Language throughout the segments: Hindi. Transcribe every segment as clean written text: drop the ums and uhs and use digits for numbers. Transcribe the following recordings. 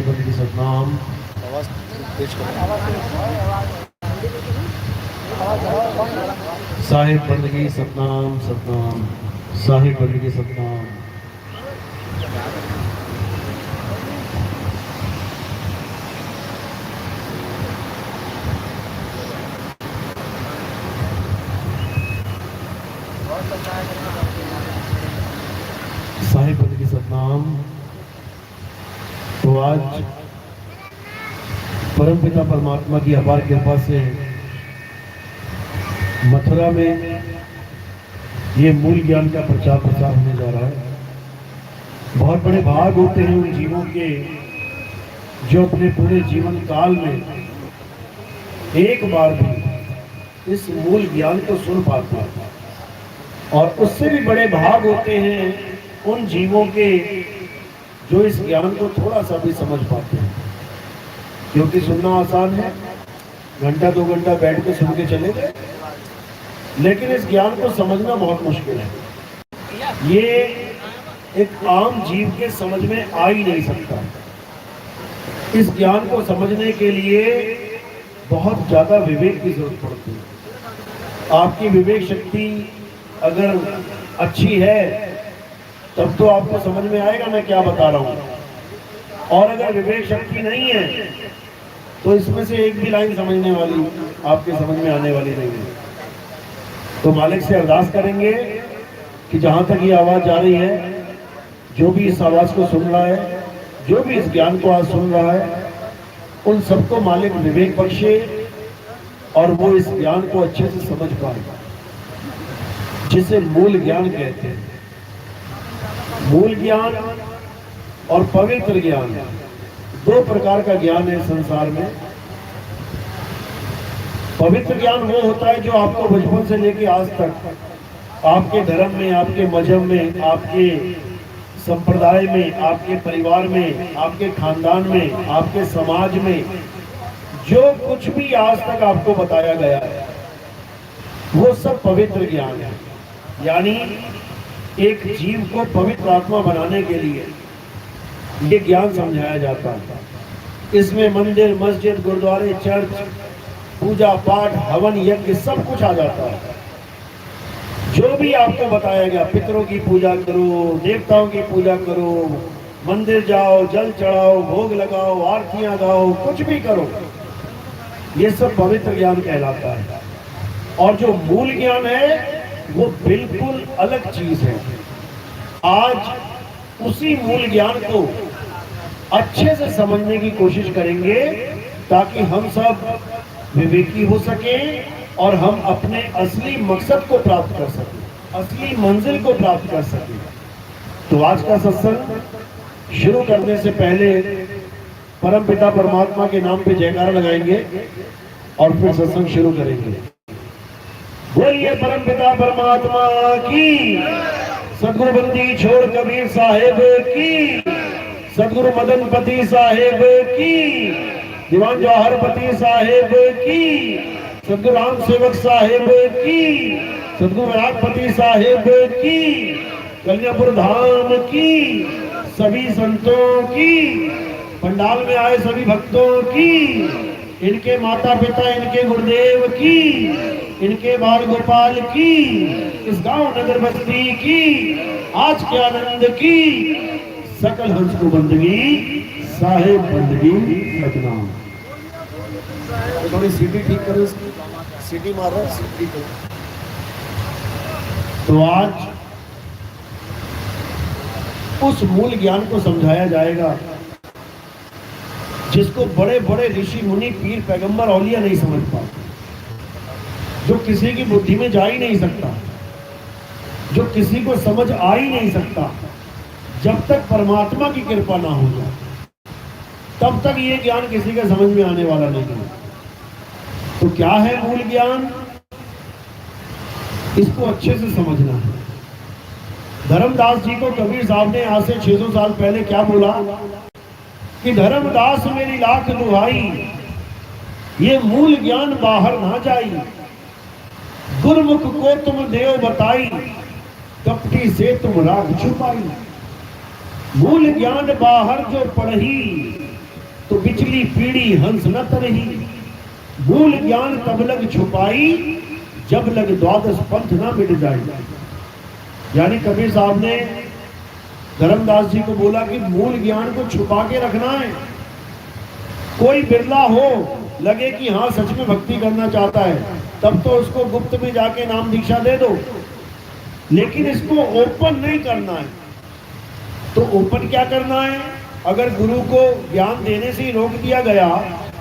साहिब बंदगी सतनाम। साहिब बंदगी सतनाम सतनाम। साहिब बंदगी सतनाम। साहिब बंदगी सतनाम। तो आज परमपिता परमात्मा की अपार कृपा से मथुरा में ये मूल ज्ञान का प्रचार प्रसार होने जा रहा है। बहुत बड़े भाग होते हैं उन जीवों के जो अपने पूरे जीवन काल में एक बार भी इस मूल ज्ञान को सुन पाते हैं, और उससे भी बड़े भाग होते हैं उन जीवों के जो इस ज्ञान को थोड़ा सा भी समझ पाते हैं। क्योंकि सुनना आसान है, घंटा 2 घंटा बैठ के सुन के चले गए, लेकिन इस ज्ञान को समझना बहुत मुश्किल है। ये एक आम जीव के समझ में आ ही नहीं सकता। इस ज्ञान को समझने के लिए बहुत ज़्यादा विवेक की जरूरत पड़ती है। आपकी विवेक शक्ति अगर अच्छी है तब तो आपको समझ में आएगा मैं क्या बता रहा हूँ, और अगर विवेक शक्ति नहीं है तो इसमें से एक भी लाइन समझने वाली आपके समझ में आने वाली नहीं है। तो मालिक से अरदास करेंगे कि जहाँ तक ये आवाज़ जा रही है, जो भी इस आवाज़ को सुन रहा है, जो भी इस ज्ञान को आज सुन रहा है, उन सबको मालिक विवेक बख्शे और वो इस ज्ञान को अच्छे से समझ पाएगा, जिसे मूल ज्ञान कहते हैं। मूल ज्ञान और पवित्र ज्ञान, 2 प्रकार का ज्ञान है संसार में। पवित्र ज्ञान वो होता है जो आपको बचपन से लेके आज तक आपके धर्म में, आपके मजहब में, आपके संप्रदाय में, आपके परिवार में, आपके खानदान में, आपके समाज में जो कुछ भी आज तक आपको बताया गया है वो सब पवित्र ज्ञान है। यानी एक जीव को पवित्र आत्मा बनाने के लिए ये ज्ञान समझाया जाता है। इसमें मंदिर, मस्जिद, गुरुद्वारे, चर्च, पूजा पाठ, हवन, यज्ञ सब कुछ आ जाता है। जो भी आपको बताया गया, पितरों की पूजा करो, देवताओं की पूजा करो, मंदिर जाओ, जल चढ़ाओ, भोग लगाओ, आरतियां गाओ, कुछ भी करो, ये सब पवित्र ज्ञान कहलाता है। और जो मूल ज्ञान है वो बिल्कुल अलग चीज है। आज उसी मूल ज्ञान को अच्छे से समझने की कोशिश करेंगे ताकि हम सब विवेकी हो सके और हम अपने असली मकसद को प्राप्त कर सकें, असली मंजिल को प्राप्त कर सकें। तो आज का सत्संग शुरू करने से पहले परमपिता परमात्मा के नाम पे जयकारा लगाएंगे और फिर सत्संग शुरू करेंगे। बोलिए परमपिता परमात्मा की, सदगुरु बंदी छोड़ कबीर साहेब की, सदगुरु मदनपति साहेब की, दीवान जौहरपति साहेब की, सदगुरु राम सेवक साहेब की, सदगुरु विराटपति साहेब की, कल्याणपुर धाम की, सभी संतों की, पंडाल में आए सभी भक्तों की, इनके माता पिता, इनके गुरुदेव की, इनके बाल गोपाल की, इस गांव नगर बस्ती की, आज के आनंद की, सकल हंस को बंदगी साहेब बंदगी सतनाम। थोड़ी सीटी ठीक करो, सीटी मार रहा है, सीटी करो। तो आज उस मूल ज्ञान को समझाया जाएगा जिसको बड़े बड़े ऋषि मुनि, पीर, पैगंबर, औलिया नहीं समझ पाते, जो किसी की बुद्धि में जा ही नहीं सकता, जो किसी को समझ आ ही नहीं सकता। जब तक परमात्मा की कृपा ना हो जाए तब तक ये ज्ञान किसी के समझ में आने वाला नहीं है। तो क्या है मूल ज्ञान, इसको अच्छे से समझना है। धर्मदास जी को कबीर साहब ने आज से 600 साल पहले क्या बोला कि धर्मदास मेरी लाख दुहाई, ये मूल ज्ञान बाहर ना जाई, गुरमुख को तुम देव बताई, कपटी से तुम राग छुपाई। मूल ज्ञान बाहर जो पढ़ी, तो पिछली पीढ़ी हंस न तरही, मूल ज्ञान तब लग छुपाई, जब लग द्वादश पंथ ना मिट जाए। यानी कबीर साहब ने धर्मदास जी को बोला कि मूल ज्ञान को छुपा के रखना है। कोई बिरला हो लगे कि हाँ सच में भक्ति करना चाहता है, तब तो उसको गुप्त में जाके नाम दीक्षा दे दो, लेकिन इसको ओपन नहीं करना है। तो ओपन क्या करना है? अगर गुरु को ज्ञान देने से ही रोक दिया गया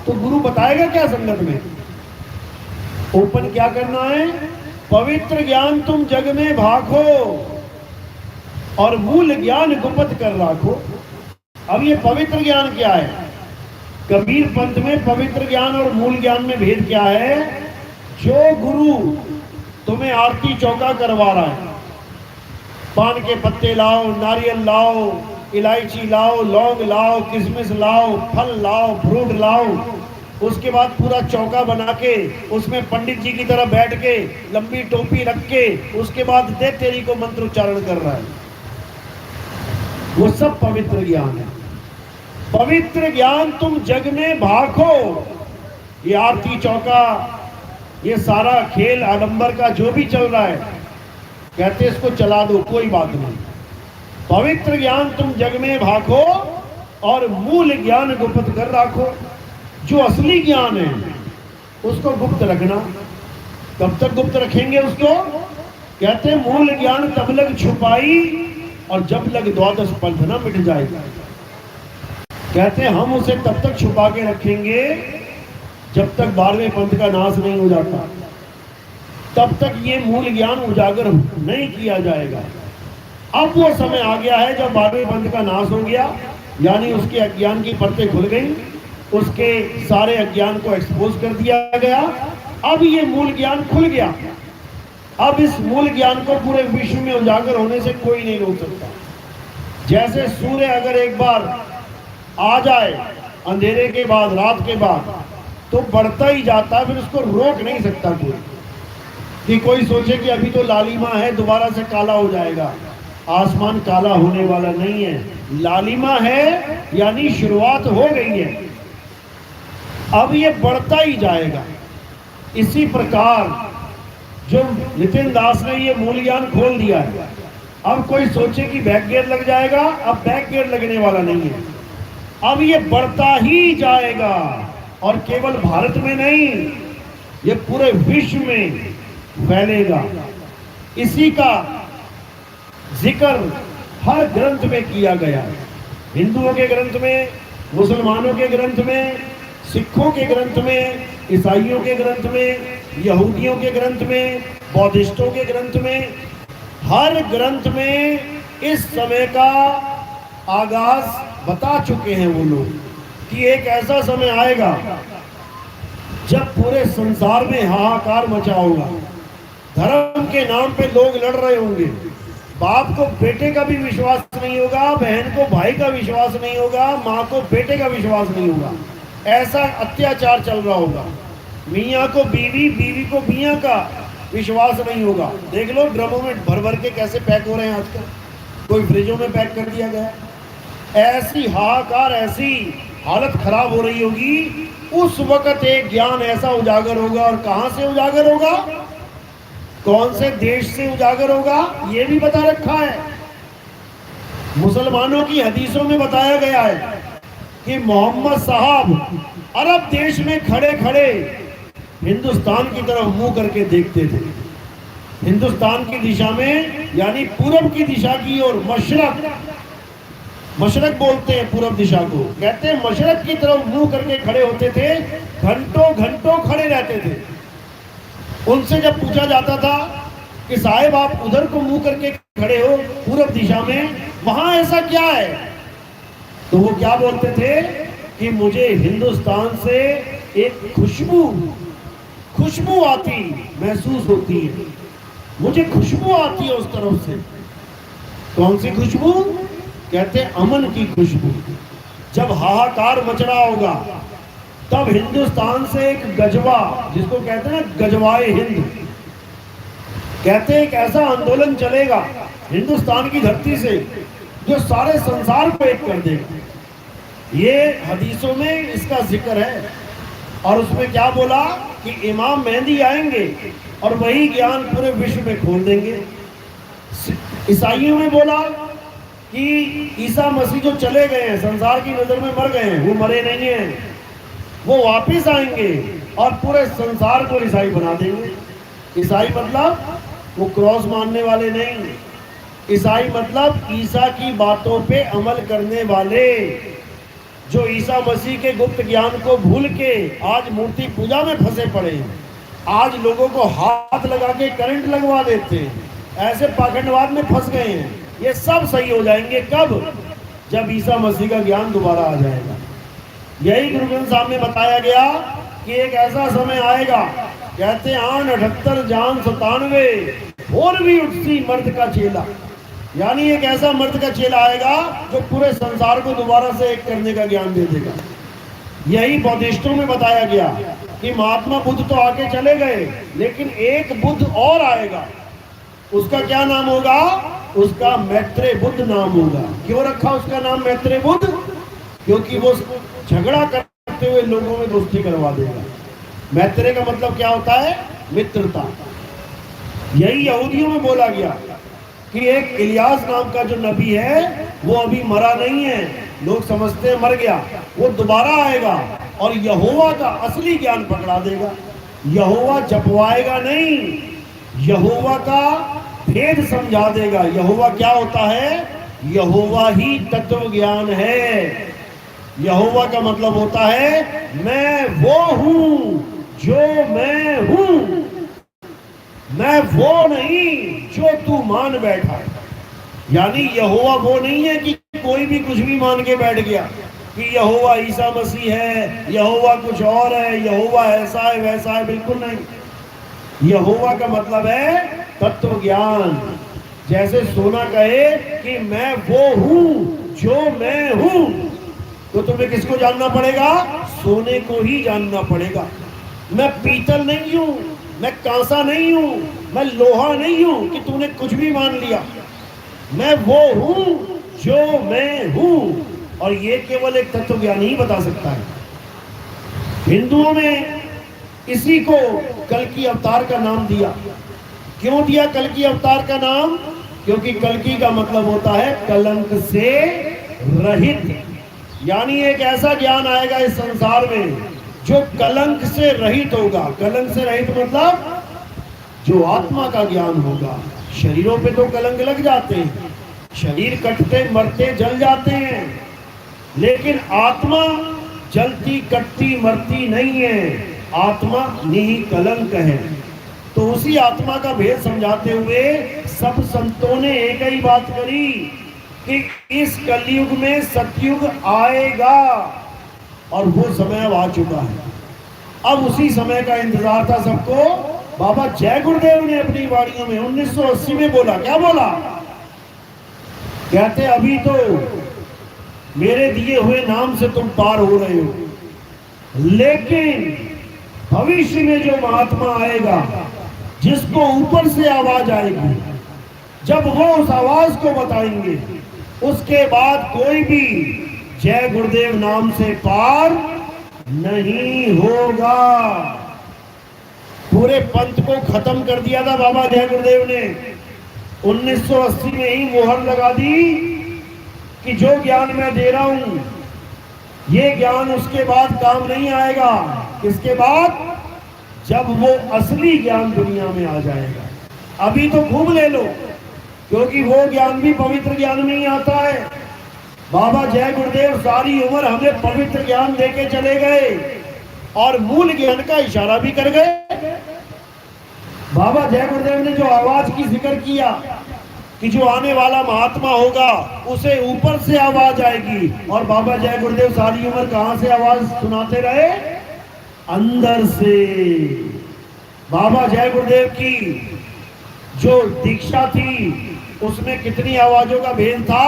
तो गुरु बताएगा क्या संगत में? ओपन क्या करना है? पवित्र ज्ञान तुम जग में भाखो और मूल ज्ञान गुप्त कर राखो। अब ये पवित्र ज्ञान क्या है? कबीर पंथ में पवित्र ज्ञान और मूल ज्ञान में भेद क्या है? जो गुरु तुम्हें आरती चौका करवा रहा है, पान के पत्ते लाओ, नारियल लाओ, इलायची लाओ, लौंग लाओ, किशमिश लाओ, फल लाओ, फ्रूट लाओ, उसके बाद पूरा चौका बना के उसमें पंडित जी की तरह बैठ के लंबी टोपी रख के उसके बाद दे तेरी को मंत्र उच्चारण कर रहा है, वो सब पवित्र ज्ञान है। पवित्र ज्ञान तुम जग में भाखो। ये आरती चौका, ये सारा खेल आडंबर का जो भी चल रहा है, कहते इसको चला दो, कोई बात नहीं। पवित्र ज्ञान तुम जग में भाखो और मूल ज्ञान गुप्त कर राखो। जो असली ज्ञान है उसको गुप्त रखना। कब तक गुप्त रखेंगे उसको? कहते मूल ज्ञान तब लग छुपाई और जब लग द्वादश पंथ ना मिट जाएगा। कहते हम उसे तब तक छुपा के रखेंगे जब तक 12वें पंथ का नाश नहीं हो जाता, तब तक ये मूल ज्ञान उजागर नहीं किया जाएगा। अब वो समय आ गया है जब 12वें पंथ का नाश हो गया, यानी उसके अज्ञान की परतें खुल गई, उसके सारे अज्ञान को एक्सपोज कर दिया गया। अब ये मूल ज्ञान खुल गया। अब इस मूल ज्ञान को पूरे विश्व में उजागर होने से कोई नहीं रोक सकता। जैसे सूर्य अगर एक बार आ जाए अंधेरे के बाद, रात के बाद, तो बढ़ता ही जाता है, फिर उसको रोक नहीं सकता कोई। कि कोई सोचे कि अभी तो लालिमा है, दोबारा से काला हो जाएगा। आसमान काला होने वाला नहीं है, लालिमा है यानी शुरुआत हो गई है, अब ये बढ़ता ही जाएगा। इसी प्रकार जो नितिन दास ने ये मूल ज्ञान खोल दिया है, अब कोई सोचे कि बैक गियर लग जाएगा, अब बैक गियर लगने वाला नहीं है, अब ये बढ़ता ही जाएगा। और केवल भारत में नहीं, ये पूरे विश्व में फैलेगा। इसी का जिक्र हर ग्रंथ में किया गया है। हिंदुओं के ग्रंथ में, मुसलमानों के ग्रंथ में, सिखों के ग्रंथ में, ईसाइयों के ग्रंथ में, यहूदियों के ग्रंथ में, बौद्धिस्टों के ग्रंथ में, हर ग्रंथ में इस समय का आगाज बता चुके हैं वो लोग कि एक ऐसा समय आएगा जब पूरे संसार में हाहाकार मचा होगा। धर्म के नाम पे लोग लड़ रहे होंगे, बाप को बेटे का भी विश्वास नहीं होगा, बहन को भाई का विश्वास नहीं होगा, माँ को बेटे का विश्वास नहीं होगा, ऐसा अत्याचार चल रहा होगा। मियाँ को बीवी, बीवी को मियाँ का विश्वास नहीं होगा। देख लो ड्रमों में भर भर के कैसे पैक हो रहे हैं आजकल, कोई फ्रिजों में पैक कर दिया गया। ऐसी हाहाकार, ऐसी हालत खराब हो रही होगी, उस वक्त एक ज्ञान ऐसा उजागर होगा। और कहां से उजागर होगा, कौन से देश से उजागर होगा, ये भी बता रखा है। मुसलमानों की हदीसों में बताया गया है कि मोहम्मद साहब अरब देश में खड़े खड़े हिंदुस्तान की तरफ मुंह करके देखते थे। हिंदुस्तान की दिशा में, यानी पूरब की दिशा की ओर, मशरक बोलते हैं पूरब दिशा को, कहते हैं मशरक की तरफ मुंह करके खड़े होते थे, घंटों घंटों खड़े रहते थे। उनसे जब पूछा जाता था कि साहेब आप उधर को मुंह करके खड़े हो पूरब दिशा में, वहां ऐसा क्या है, तो वो क्या बोलते थे कि मुझे हिंदुस्तान से एक खुशबू आती महसूस होती है, मुझे खुशबू आती है उस तरफ से। कौन सी खुशबू? कहते अमन की खुशबू। जब हाहाकार मच रहा होगा तब हिंदुस्तान से एक गजवा, जिसको कहते हैं गजवाए हिंद, कहते एक ऐसा आंदोलन चलेगा हिंदुस्तान की धरती से जो सारे संसार को एक कर देगा। ये हदीसों में इसका जिक्र है। और उसमें क्या बोला कि इमाम मेहदी आएंगे और वही ज्ञान पूरे विश्व में खोल देंगे। ईसाइयों में बोला कि ईसा मसीह जो चले गए हैं, संसार की नजर में मर गए हैं, वो मरे नहीं हैं, वो वापस आएंगे और पूरे संसार को ईसाई बना देंगे। ईसाई मतलब वो क्रॉस मानने वाले नहीं, ईसाई मतलब ईसा की बातों पे अमल करने वाले, जो ईसा मसीह के गुप्त ज्ञान को भूल के आज मूर्ति पूजा में फंसे पड़े हैं, आज लोगों को हाथ लगा के करंट लगवा देते हैं, ऐसे पाखंडवाद में फंस गए हैं। ये सब सही हो जाएंगे कब? जब ईसा मसीह का ज्ञान दोबारा आ जाएगा। यही गुरु ग्रंथ साहब में बताया गया कि एक ऐसा समय आएगा, कहते हैं 78 जान 97 और भी उठसी मर्द का चेला, यानी एक ऐसा मर्द का चेला आएगा जो पूरे संसार को दोबारा से एक करने का ज्ञान दे देगा। यही बौद्धिस्टों में बताया गया कि महात्मा बुद्ध तो आके चले गए, लेकिन एक बुद्ध और आएगा। उसका क्या नाम होगा? उसका मैत्रेय बुद्ध नाम होगा। क्यों रखा उसका नाम मैत्रेय बुद्ध? क्योंकि वो झगड़ा करते हुए लोगों में दोस्ती करवा देगा। मैत्रेय का मतलब क्या होता है? मित्रता। यही यहूदियों में बोला गया कि एक इलियास नाम का जो नबी है वो अभी मरा नहीं है, लोग समझते हैं मर गया, वो दोबारा आएगा और यहोवा का असली ज्ञान पकड़ा देगा। यहोवा जपवाएगा नहीं, यहोवा का भेद समझा देगा। यहोवा क्या होता है? यहोवा ही तत्व ज्ञान है। यहोवा का मतलब होता है मैं वो हूं जो मैं हूं, मैं वो नहीं जो तू मान बैठा है। यानी यहोवा वो नहीं है कि कोई भी कुछ भी मान के बैठ गया कि यहोवा ईसा मसीह है, यहोवा कुछ और है, यहोवा ऐसा है वैसा है। बिल्कुल नहीं। यहोवा का मतलब है तत्व ज्ञान। जैसे सोना कहे कि मैं वो हूं जो मैं हूं, तो तुम्हें किसको जानना पड़ेगा? सोने को ही जानना पड़ेगा। मैं पीतल नहीं हूं, मैं कांसा नहीं हूं, मैं लोहा नहीं हूं कि तूने कुछ भी मान लिया। मैं वो हूं जो मैं हूं, और ये केवल एक तत्वज्ञानी ही बता सकता है। हिंदुओं में इसी को कल्कि अवतार का नाम दिया। क्यों दिया कल्कि अवतार का नाम? क्योंकि कल्कि का मतलब होता है कलंक से रहित। यानी एक ऐसा ज्ञान आएगा इस संसार में जो कलंक से रहित होगा। कलंक से रहित मतलब जो आत्मा का ज्ञान होगा। शरीरों पे तो कलंक लग जाते हैं, शरीर कटते मरते जल जाते हैं, लेकिन आत्मा जलती कटती मरती नहीं है। आत्मा निकलंक है। तो उसी आत्मा का भेद समझाते हुए सब संतों ने एक ही बात करी कि इस कलयुग में सतयुग आएगा और वो समय अब आ चुका है। अब उसी समय का इंतजार था सबको। बाबा जय गुरुदेव ने अपनी वाणियों में 1980 में बोला। क्या बोला? कहते अभी तो मेरे दिए हुए नाम से तुम पार हो रहे हो, लेकिन भविष्य में जो महात्मा आएगा जिसको ऊपर से आवाज आएगी, जब वो उस आवाज को बताएंगे, उसके बाद कोई भी जय गुरुदेव नाम से पार नहीं होगा। पूरे पंथ को खत्म कर दिया था बाबा जय गुरुदेव ने। 1980 में ही मोहर लगा दी कि जो ज्ञान मैं दे रहा हूं, ये ज्ञान उसके बाद काम नहीं आएगा। किसके बाद? जब वो असली ज्ञान दुनिया में आ जाएगा। अभी तो खूब ले लो, क्योंकि वो ज्ञान भी पवित्र ज्ञान में ही आता है। बाबा जय गुरुदेव सारी उम्र हमें पवित्र ज्ञान देके चले गए और मूल ज्ञान का इशारा भी कर गए। बाबा जय गुरुदेव ने जो आवाज की जिक्र किया कि जो आने वाला महात्मा होगा उसे ऊपर से आवाज आएगी, और बाबा जय गुरुदेव सारी उम्र कहां से आवाज सुनाते रहे? अंदर से। बाबा जय गुरुदेव की जो दीक्षा थी उसमें कितनी आवाजों का भेद था?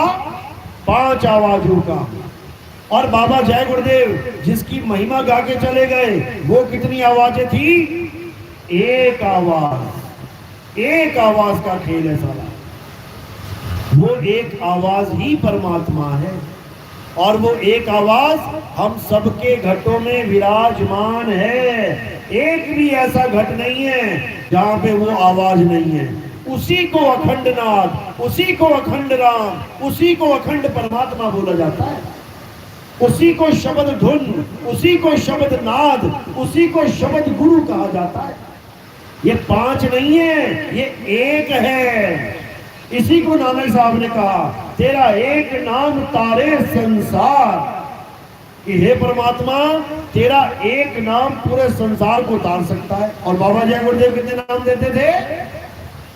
5 आवाजों का। और बाबा जय गुरुदेव जिसकी महिमा गा के चले गए, वो कितनी आवाजें थी? 1 आवाज। 1 आवाज का खेल है सारा। वो 1 आवाज ही परमात्मा है। और वो एक आवाज हम सबके घटों में विराजमान है। एक भी ऐसा घट नहीं है जहां पे वो आवाज नहीं है। उसी को अखंड नाद, उसी को अखंड राम, उसी को अखंड परमात्मा बोला जाता है। उसी को शब्द धुन, उसी को शब्द नाद, उसी को शब्द गुरु कहा जाता है। ये पांच नहीं है, ये एक है। इसी को नानक साहब ने कहा, तेरा एक नाम तारे संसार, कि हे परमात्मा तेरा एक नाम पूरे संसार को तार सकता है। और बाबा जय गुरुदेव कितने नाम देते थे?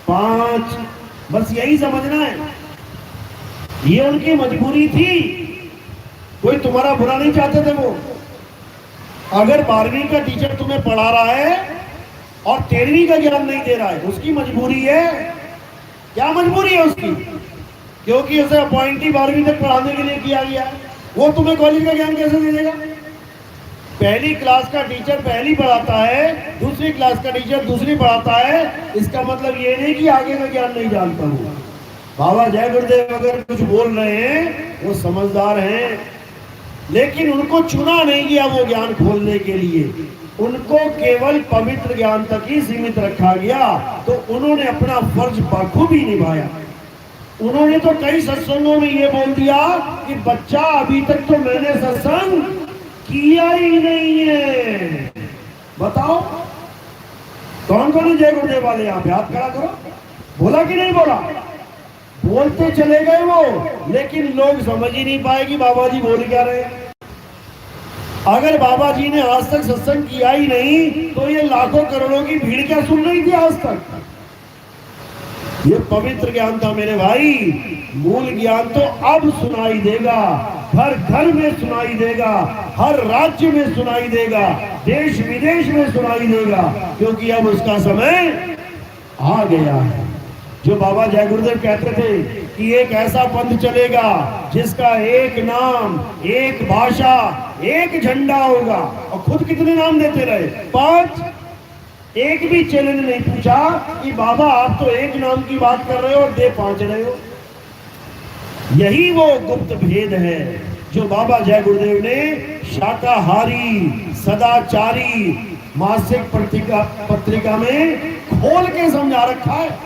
5। बस यही समझना है, ये उनकी मजबूरी थी। कोई तुम्हारा बुरा नहीं चाहते थे वो। अगर 12वीं का टीचर तुम्हें पढ़ा रहा है और 13वीं का ज्ञान नहीं दे रहा है, उसकी मजबूरी है। क्या मजबूरी है उसकी? क्योंकि उसे अपॉइंटी 12वीं तक पढ़ाने के लिए किया गया। वो तुम्हें कॉलेज का ज्ञान कैसे दे देगा? पहली क्लास का टीचर पहली पढ़ाता है, दूसरी क्लास का टीचर दूसरी पढ़ाता है। इसका मतलब ये नहीं कि आगे का ज्ञान नहीं जानता हूं। बाबा जय गुरुदेव अगर कुछ बोल रहे हैं, वो समझदार हैं, लेकिन उनको चुना नहीं गया वो ज्ञान खोलने के लिए। उनको केवल पवित्र ज्ञान तक ही सीमित रखा गया, तो उन्होंने अपना फर्ज बखूबी निभाया। उन्होंने तो कई सत्संगों में ये बोल दिया कि बच्चा अभी तक तो मैंने सत्संग किया ही नहीं है। बताओ कौन कौन जय गुरुदेव वाले यहाँ पे हाथ खड़ा करो। बोला कि नहीं बोला? बोलते चले गए वो, लेकिन लोग समझ ही नहीं पाए कि बाबा जी बोल क्या रहे। अगर बाबा जी ने आज तक सत्संग किया ही नहीं, तो ये लाखों करोड़ों की भीड़ क्या सुन रही थी आज तक? ये पवित्र ज्ञान था मेरे भाई। मूल ज्ञान तो अब सुनाई देगा, हर घर में सुनाई देगा, हर राज्य में सुनाई देगा, देश विदेश में सुनाई देगा, क्योंकि अब उसका समय आ गया है। जो बाबा जय गुरुदेव कहते थे कि एक ऐसा पंथ चलेगा जिसका एक नाम, एक भाषा, एक झंडा होगा। और खुद कितने नाम देते रहे? 5। एक भी चेले ने नहीं पूछा कि बाबा आप तो एक नाम की बात कर रहे हो और दे 5 रहे हो। यही वो गुप्त भेद है जो बाबा जय गुरुदेव ने शाकाहारी सदाचारी मासिक पत्रिका में खोल के समझा रखा है।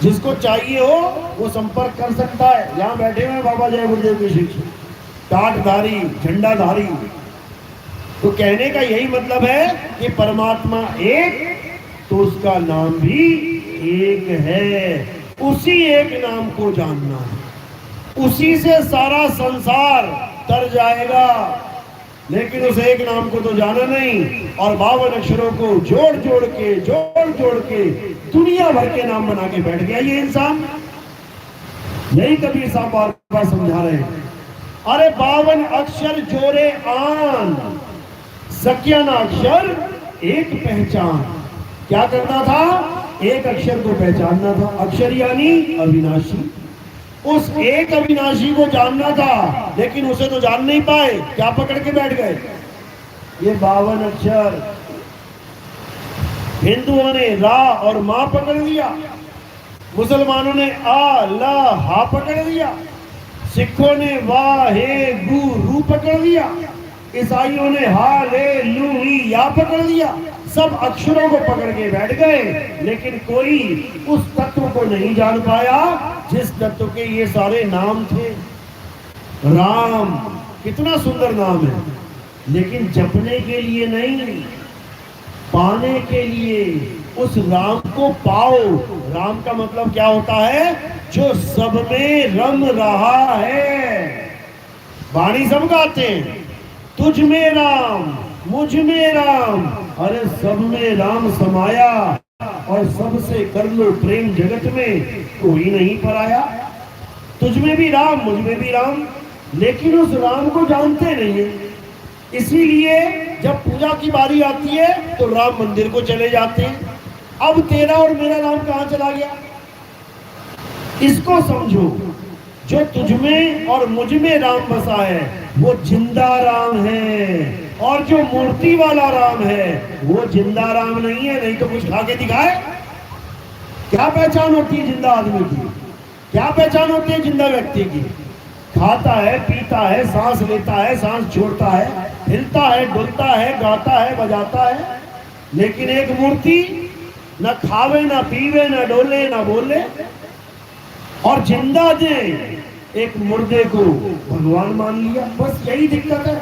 जिसको चाहिए हो वो संपर्क कर सकता है। यहाँ बैठे हुए बाबा जय गुरुदेव के शिष्य, टाटधारी, झंडाधारी। तो कहने का यही मतलब है कि परमात्मा एक, तो उसका नाम भी एक है। उसी एक नाम को जानना है, उसी से सारा संसार तर जाएगा। लेकिन उस एक नाम को तो जाना नहीं, और 52 अक्षरों को जोड़ जोड़ के दुनिया भर के नाम बना के बैठ गया ये इंसान। यही कबीर साहब बार बार समझा रहे हैं। अरे 52 अक्षर जोड़े आन, सकियाना अक्षर एक पहचान। क्या करना था? एक अक्षर को पहचानना था। अक्षर यानी अविनाशी। उस एक अविनाशी को जानना था, लेकिन उसे तो जान नहीं पाए। क्या पकड़ के बैठ गए? ये 52 अक्षर। हिंदुओं ने रा और मां पकड़ लिया, मुसलमानों ने आ ला हा पकड़ लिया, सिखों ने वाह हे गु रू पकड़ लिया, ईसाइयों ने हा ले लू ही या पकड़ लिया। सब अक्षरों को पकड़ के बैठ गए, लेकिन कोई उस तत्व को नहीं जान पाया जिस तत्व के ये सारे नाम थे। राम कितना सुंदर नाम है, लेकिन जपने के लिए नहीं, पाने के लिए। उस राम को पाओ। राम का मतलब क्या होता है? जो सब में रम रहा है। वाणी सब गाते हैं, तुझ में राम, मुझ में राम, अरे सब में राम समाया, और सबसे कर लो प्रेम जगत में कोई नहीं पराया। तुझ में भी राम, मुझ में भी राम, लेकिन उस राम को जानते नहीं है। इसीलिए जब पूजा की बारी आती है तो राम मंदिर को चले जाते हैं। अब तेरा और मेरा राम कहां चला गया? इसको समझो। जो तुझ में और मुझ में राम बसा है वो जिंदा राम है, और जो मूर्ति वाला राम है वो जिंदा राम नहीं है। नहीं तो कुछ खा के दिखाए। क्या पहचान होती है जिंदा आदमी की? क्या पहचान होती है जिंदा व्यक्ति की? खाता है, पीता है, सांस लेता है, सांस छोड़ता है, हिलता है, डुलता है, गाता है, बजाता है। लेकिन एक मूर्ति न खावे, न पीवे, न डोले, न बोले, और जिंदा दे एक मुर्दे को भगवान मान लिया। बस यही दिक्कत है।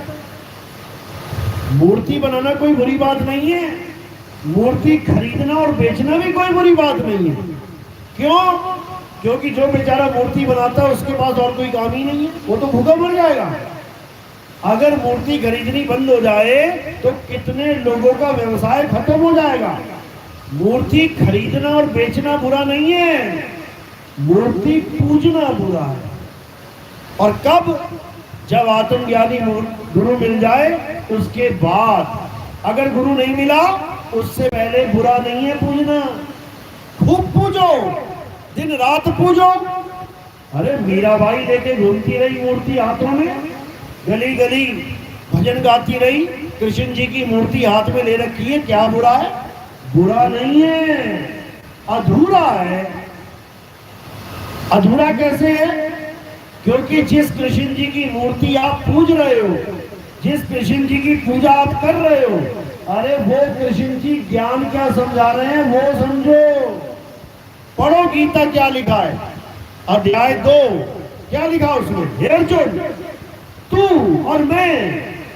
मूर्ति बनाना कोई बुरी बात नहीं है, मूर्ति खरीदना और बेचना भी कोई बुरी बात नहीं है। क्यों? क्योंकि जो बेचारा मूर्ति बनाता है उसके पास और कोई काम ही नहीं है, वो तो भूखा मर जाएगा। अगर मूर्ति खरीदनी बंद हो जाए तो कितने लोगों का व्यवसाय खत्म हो जाएगा। मूर्ति खरीदना और बेचना बुरा नहीं है, मूर्ति पूजना बुरा है। और कब? जब आत्मज्ञानी गुरु मिल जाए उसके बाद। अगर गुरु नहीं मिला उससे पहले बुरा नहीं है पूजना। खूब पूजो, दिन रात पूजो। अरे मीराबाई लेके घूमती रही मूर्ति हाथों में, गली गली भजन गाती रही, कृष्ण जी की मूर्ति हाथ में ले रखी है, क्या बुरा है? बुरा नहीं है, अधूरा है। अधूरा कैसे है? क्योंकि जिस कृष्ण जी की मूर्ति आप पूज रहे हो, जिस कृष्ण जी की पूजा आप कर रहे हो, अरे वो कृष्ण जी ज्ञान क्या समझा रहे हैं वो समझो। पढ़ो गीता क्या लिखा है, अध्याय 2 क्या लिखा उसमें? हे अर्जुन, तू और मैं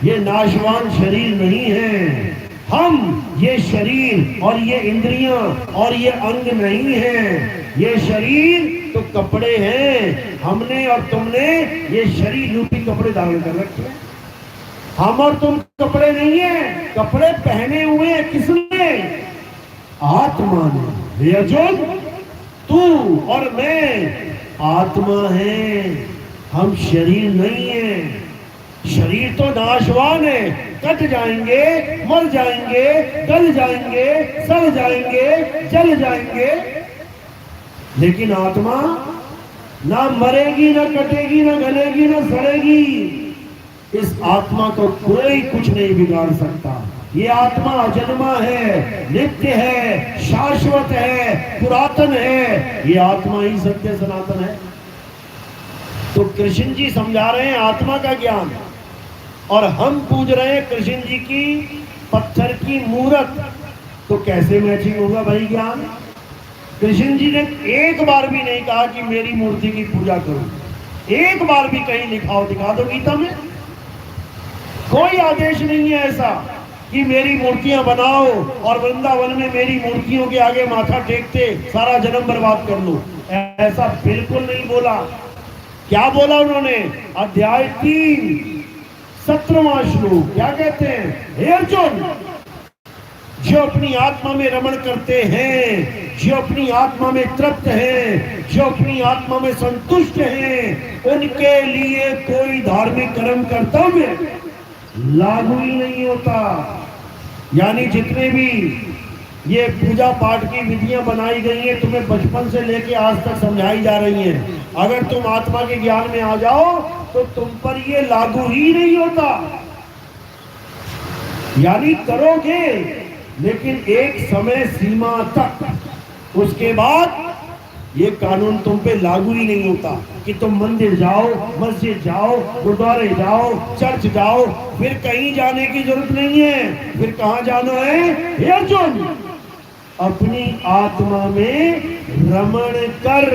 ये नाशवान शरीर नहीं है, हम ये शरीर और ये इंद्रियां और ये अंग नहीं है। ये शरीर तो कपड़े हैं, हमने और तुमने ये शरीर रूपी कपड़े धारण कर रखे हैं। हम और तुम कपड़े नहीं है, कपड़े पहने हुए हैं किसने? आत्मा ने। हे अर्जुन, तू और मैं आत्मा है, हम शरीर नहीं है। शरीर तो नाशवान है, कट जाएंगे, मर जाएंगे, गल जाएंगे, सड़ जाएंगे, जल जाएंगे। लेकिन आत्मा ना मरेगी, ना कटेगी, ना गलेगी, ना सड़ेगी। इस आत्मा को कोई कुछ नहीं बिगाड़ सकता। ये आत्मा अजन्मा है, नित्य है, शाश्वत है, पुरातन है। ये आत्मा ही सत्य सनातन है। तो कृष्ण जी समझा रहे हैं आत्मा का ज्ञान, और हम पूज रहे हैं कृष्ण जी की पत्थर की मूर्त। तो कैसे मैचिंग होगा भाई ज्ञान? कृष्ण जी ने एक बार भी नहीं कहा कि मेरी मूर्ति की पूजा करो। एक बार भी कहीं लिखा हो दिखा दो गीता में। कोई आदेश नहीं है ऐसा कि मेरी मूर्तियां बनाओ और वृंदावन में मेरी मूर्तियों के आगे माथा टेकते सारा जन्म बर्बाद कर लो। ऐसा बिल्कुल नहीं बोला। क्या बोला उन्होंने? अध्याय 3 17वां श्लोक क्या कहते हैं? हे अर्जुन, जो अपनी आत्मा में रमण करते हैं, जो अपनी आत्मा में तृप्त हैं, जो अपनी आत्मा में संतुष्ट हैं, उनके लिए कोई धार्मिक कर्म कर्तव्य लागू ही नहीं होता। यानी जितने भी ये पूजा पाठ की विधियां बनाई गई हैं, तुम्हें बचपन से लेके आज तक समझाई जा रही हैं, अगर तुम आत्मा के ज्ञान में आ जाओ तो तुम पर ये लागू ही नहीं होता। यानी करोगे लेकिन एक समय सीमा तक, उसके बाद ये कानून तुम पे लागू ही नहीं होता कि तुम मंदिर जाओ, मस्जिद जाओ, गुरुद्वारे जाओ, चर्च जाओ, फिर कहीं जाने की जरूरत नहीं है। फिर कहां जाना है? हे अर्जुन, अपनी आत्मा में रमण कर,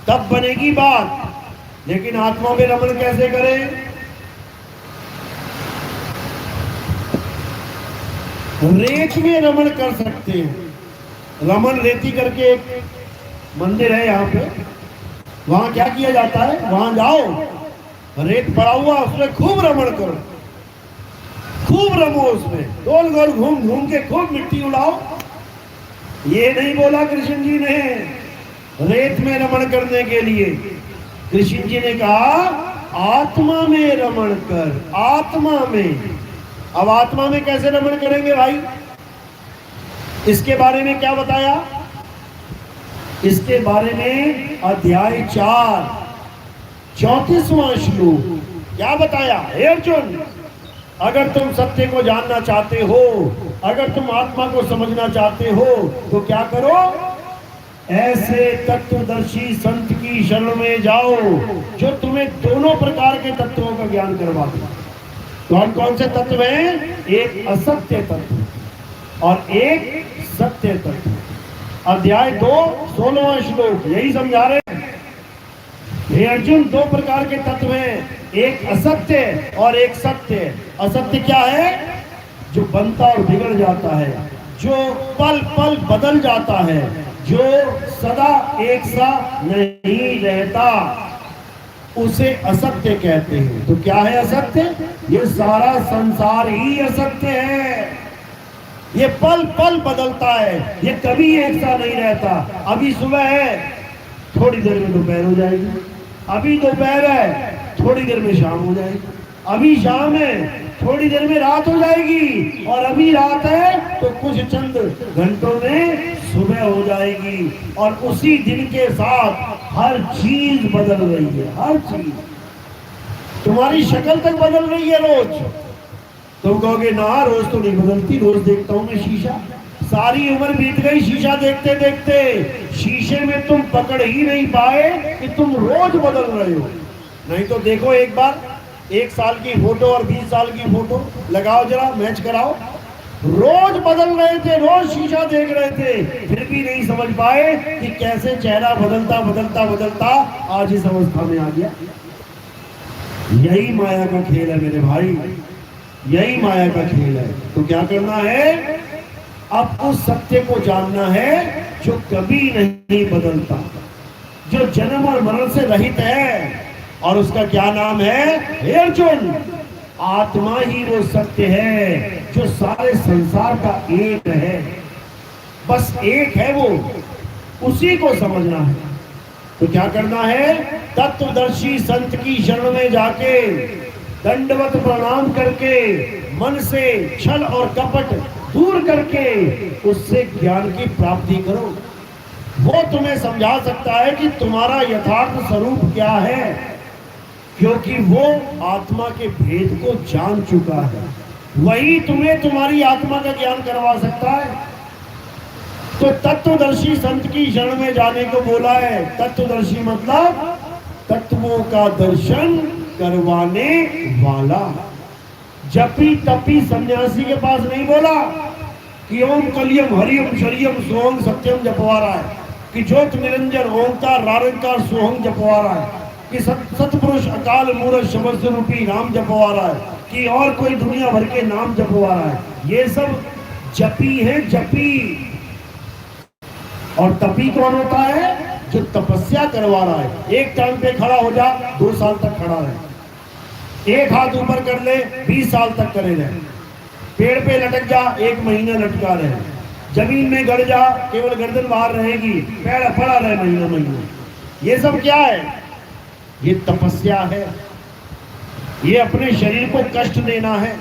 तब बनेगी बात। लेकिन आत्मा में रमण कैसे करें? रेत में रमण कर सकते हैं। रमण रेती करके एक मंदिर है यहाँ पे, वहां क्या किया जाता है? वहां जाओ, रेत पड़ा हुआ, उसमें खूब रमण करो, खूब रमो, उसमें गोल गोल घूम घूम के खूब मिट्टी उड़ाओ। ये नहीं बोला कृष्ण जी ने रेत में रमण करने के लिए। कृष्ण जी ने कहा आत्मा में रमण कर, आत्मा में। अब आत्मा में कैसे रमण करेंगे भाई? इसके बारे में क्या बताया? इसके बारे में अध्याय 4 34वां श्लोक क्या बताया? हे अर्जुन, अगर तुम सत्य को जानना चाहते हो, अगर तुम आत्मा को समझना चाहते हो, तो क्या करो? ऐसे तत्वदर्शी संत की शरण में जाओ जो तुम्हें दोनों प्रकार के तत्वों का ज्ञान करवा दे। कौन कौन से तत्व हैं? एक असत्य तत्व और एक सत्य तत्व। अध्याय 2 16वां श्लोक यही समझा रहे हैं। हे अर्जुन, दो प्रकार के तत्व हैं, एक असत्य और एक सत्य। असत्य क्या है? जो बनता और बिगड़ जाता है, जो पल पल बदल जाता है, जो सदा एक सा नहीं रहता, उसे असत्य कहते हैं। तो क्या है असत्य? ये सारा संसार ही असत्य है। ये पल पल बदलता है, ये कभी एक सा नहीं रहता। अभी सुबह है, थोड़ी देर में दोपहर हो जाएगी। अभी दोपहर है, थोड़ी देर में शाम हो जाएगी। अभी शाम है, थोड़ी देर में रात हो जाएगी। और अभी रात है तो कुछ चंद घंटों में सुबह हो जाएगी। और उसी दिन के साथ हर चीज बदल रही है, हर चीज। तुम्हारी शक्ल तक बदल रही है रोज। तुम कहोगे ना, रोज तो नहीं बदलती, रोज देखता हूं मैं शीशा। सारी उम्र बीत गई शीशा देखते देखते, शीशे में तुम पकड़ ही नहीं पाए कि तुम रोज बदल रहे हो। नहीं तो देखो एक बार 1 साल की फोटो और 20 साल की फोटो लगाओ, जरा मैच कराओ। रोज बदल रहे थे, रोज शीशा देख रहे थे, फिर भी नहीं समझ पाए कि कैसे चेहरा बदलता बदलता बदलता आज इस अवस्था में आ गया। यही माया का खेल है मेरे भाई, यही माया का खेल है। तो क्या करना है? अब उस सत्य को जानना है जो कभी नहीं बदलता, जो जन्म और मरण से रहित है। और उसका क्या नाम है? हे अर्जुन, आत्मा ही वो सत्य है जो सारे संसार का एक है। बस एक है वो, उसी को समझना है। तो क्या करना है? तत्वदर्शी संत की शरण में जाके दंडवत प्रणाम करके, मन से छल और कपट दूर करके उससे ज्ञान की प्राप्ति करो। वो तुम्हें समझा सकता है कि तुम्हारा यथार्थ स्वरूप क्या है, क्योंकि वो आत्मा के भेद को जान चुका है। वही तुम्हें तुम्हारी आत्मा का ज्ञान करवा सकता है। तो तत्वदर्शी संत की शरण में जाने को बोला है। तत्वदर्शी मतलब तत्वों का दर्शन करवाने वाला। जपी तपी सन्यासी के पास नहीं बोला कि ओम कलियम हरियम शरियम सोहम सत्यम जपवा रहा है, कि ज्योत निरंजन ओंकार रारंकार सोहम जपवा रहा है, कि सतपुरुष अकाल मूरत शब्द रूपी नाम जपवा रहा है, कि और कोई दुनिया भर के नाम जपवा रहा है। ये सब जपी है, जपी। और तपी कौन होता है? जो तपस्या करवा रहा है। एक टांग पे खड़ा हो जा, 2 साल तक खड़ा रहे। एक हाथ ऊपर कर ले, 20 साल तक करे रहे। पेड़ पे लटक जा, 1 महीना लटका रहे। जमीन में गड़ जा, केवल गर्दन बाहर रहेगी, पैर पड़ा रहे महीना महीना। ये सब क्या है? ये तपस्या है। ये अपने शरीर को कष्ट देना है।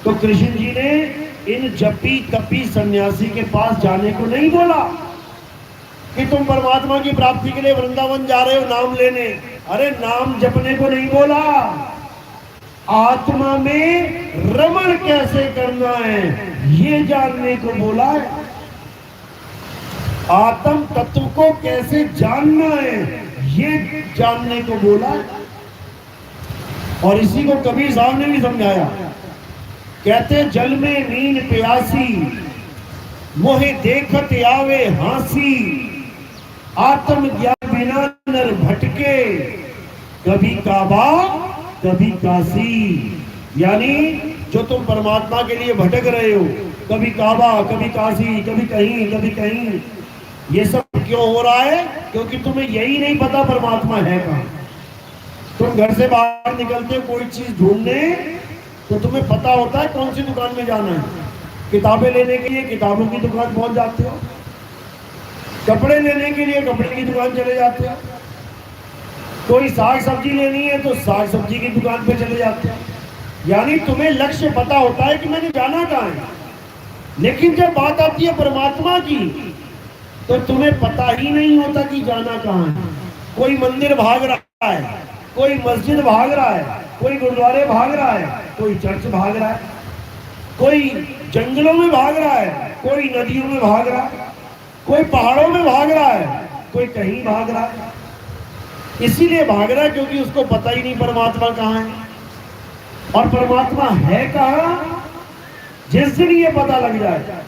तो कृष्ण जी ने इन जपी तपी सन्यासी के पास जाने को नहीं बोला कि तुम परमात्मा की प्राप्ति के लिए वृंदावन जा रहे हो नाम लेने। अरे नाम जपने को नहीं बोला, आत्मा में रमण कैसे करना है ये जानने को बोला है। आत्म तत्व को कैसे जानना है ये जानने को बोला है। और इसी को कबीर साहब ने भी समझाया। कहते जल में नीन प्यासी, मोहे देखत आवे हांसी, आत्म ज्ञान बिना नर भटके, कभी काबा कभी काशी। यानी जो तुम परमात्मा के लिए भटक रहे हो, कभी काबा कभी काशी, कभी कहीं कभी कहीं, ये सब क्यों हो रहा है? क्योंकि तुम्हें यही नहीं पता परमात्मा है कहाँ। तुम घर से बाहर निकलते हो कोई चीज ढूंढने, तो तुम्हें पता होता है कौन सी दुकान में जाना है। किताबें लेने के लिए किताबों की दुकान पहुंच जाते हो, कपड़े लेने के लिए कपड़े की दुकान चले जाते हो, कोई साग सब्जी लेनी है तो साग सब्जी की दुकान पे चले जाते हो। यानी तुम्हें लक्ष्य पता होता है कि मैंने जाना कहाँ है। लेकिन जब बात आती है परमात्मा की, तो तुम्हें पता ही नहीं होता कि जाना कहाँ है। कोई मंदिर भाग रहा है, कोई मस्जिद भाग रहा है, कोई गुरुद्वारे भाग रहा है, कोई चर्च भाग रहा है, कोई जंगलों में भाग रहा है, कोई नदियों में भाग रहा है। कोई पहाड़ों में भाग रहा है, कोई कहीं भाग रहा है। इसीलिए भाग रहा है क्योंकि उसको पता ही नहीं परमात्मा कहाँ है और परमात्मा है कहाँ। जिस दिन ये पता लग जाए,